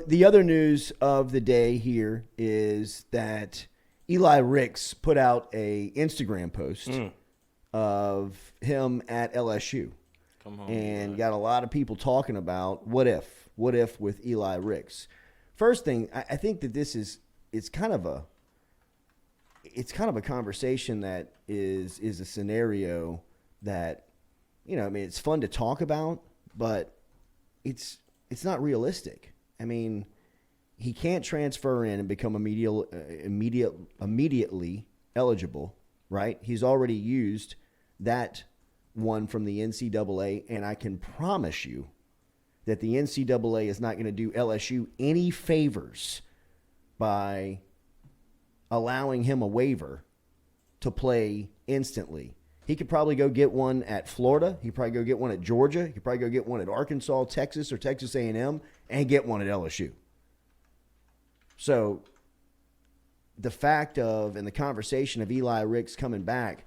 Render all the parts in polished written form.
The other news of the day here is that Eli Ricks put out a Instagram post of him at LSU. Come on, and got a lot of people talking about what if with Eli Ricks. First thing, I think that it's kind of a conversation that is a scenario that, it's fun to talk about, but it's not realistic. I mean, he can't transfer in and become immediately eligible, right? He's already used that one from the NCAA, and I can promise you that the NCAA is not going to do LSU any favors by allowing him a waiver to play instantly. He could probably go get one at Florida. He could probably go get one at Georgia. He could probably go get one at Arkansas, Texas, or Texas A&M, and get one at LSU. So the fact of and the conversation of Eli Ricks coming back,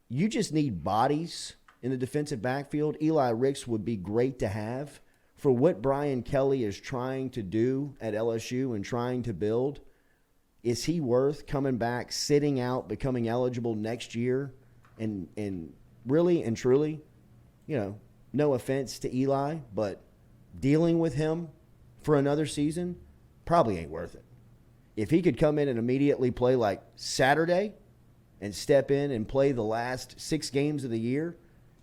you just need bodies in the defensive backfield. Eli Ricks would be great to have for what Brian Kelly is trying to do at LSU and trying to build. Is he worth coming back, sitting out, becoming eligible next year? And really and truly, no offense to Eli, but dealing with him for another season probably ain't worth it. If he could come in and immediately play like Saturday and step in and play the last 6 games of the year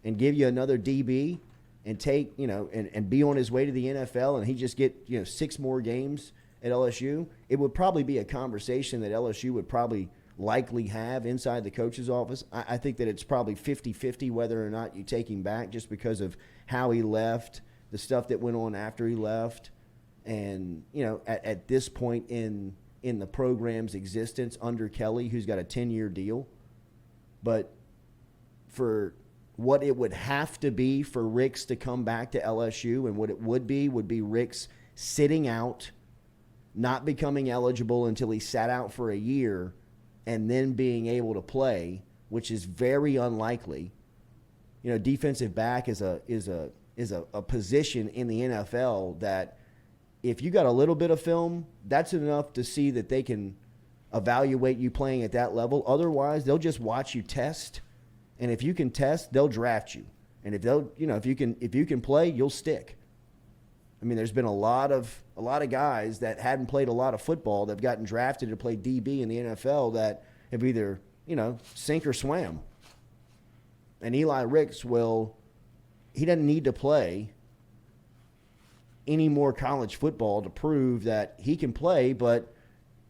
and give you another DB and take, and be on his way to the NFL and he just get, 6 more games at LSU, it would probably be a conversation that LSU would probably likely have inside the coach's office. I think that it's probably 50-50 whether or not you take him back just because of how he left, the stuff that went on after he left. And, at this point in the program's existence under Kelly, who's got a 10-year deal. But for what it would have to be for Ricks to come back to LSU and what it would be Ricks sitting out, not becoming eligible until he sat out for a year, and then being able to play, which is very unlikely. Defensive back is a position in the NFL that if you got a little bit of film, that's enough to see that they can evaluate you playing at that level. Otherwise, they'll just watch you test, and if you can test, they'll draft you. And if you can play, you'll stick. I mean, there's been a lot of guys that hadn't played a lot of football that have gotten drafted to play DB in the NFL that have either, sink or swam. And Eli Ricks he doesn't need to play any more college football to prove that he can play, but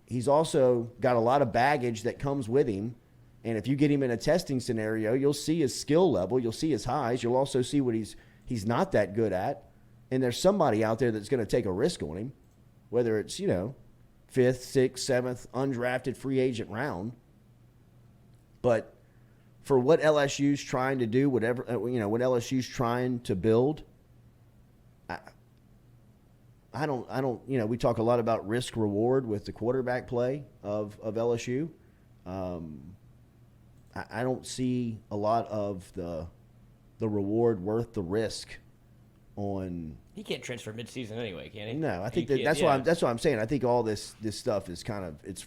he's also got a lot of baggage that comes with him. And if you get him in a testing scenario, you'll see his skill level, you'll see his highs, you'll also see what he's not that good at. And there's somebody out there that's going to take a risk on him, whether it's, 5th, 6th, 7th, undrafted free agent round. But for what LSU's trying to do, what LSU's trying to build, I don't, we talk a lot about risk reward with the quarterback play of LSU. I don't see a lot of the reward worth the risk. He can't transfer midseason anyway, can he? No, I think that's what I'm saying. I think all this stuff is it's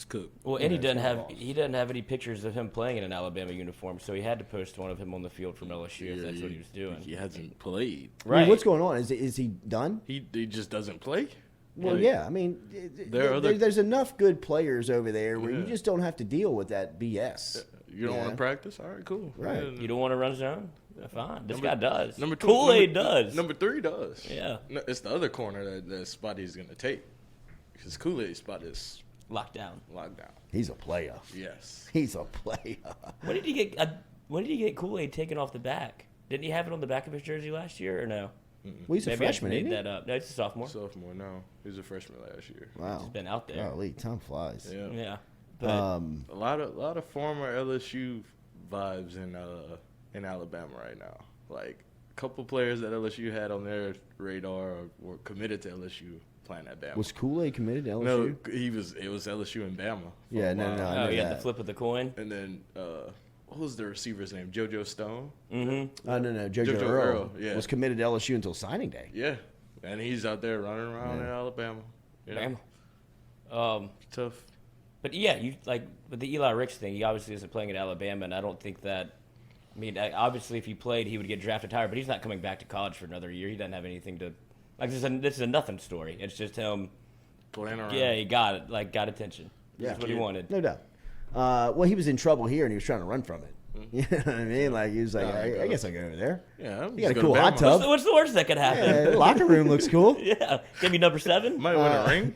cooked. Well, and he doesn't have any pictures of him playing in an Alabama uniform, so he had to post one of him on the field from LSU if that's what he was doing. He hasn't played. Right. I mean, what's going on? Is he done? He just doesn't play. Well, yeah. I mean, there's enough good players over there where you just don't have to deal with that BS. You don't want to practice? All right, cool. Right. You don't want to run zone? Fine. This guy does. Number 2, Kool-Aid does. Number 3 does. Yeah. No, it's the other corner that Spotty's going to take. Because Kool-Aid's spot is locked down. He's a player. Yes. He's a player. When did he get Kool-Aid taken off the back? Didn't he have it on the back of his jersey last year or no? Well, he's a freshman, isn't he? That up. No, he's a sophomore. No. He was a freshman last year. Wow. He's been out there. Golly, time flies. Yeah. But a lot of former LSU vibes in Alabama right now. Like a couple players that LSU had on their radar were committed to LSU playing at Bama. Was Kool-Aid committed to LSU? No, it was LSU and Bama. Yeah, no. Oh, he had the flip of the coin. And then what was the receiver's name? JoJo Stone. Mm-hmm. No. JoJo Earl yeah. was committed to LSU until signing day. Yeah. And he's out there running around in Alabama. You know? Tough. But yeah, you like with the Eli Ricks thing. He obviously isn't playing at Alabama, and I don't think that. I mean, obviously, if he played, he would get drafted higher. But he's not coming back to college for another year. He doesn't have anything to. Like this is a nothing story. It's just him Playing around. Yeah, he got it. Like got attention. Yeah. That's what he wanted. No doubt. Well, he was in trouble here, and he was trying to run from it. You know what I mean? Like he was like, I guess I'll go over there. Yeah, You got a cool hot tub. What's the worst that could happen? Yeah, the locker room looks cool. Yeah, give me number 7. Might win a ring.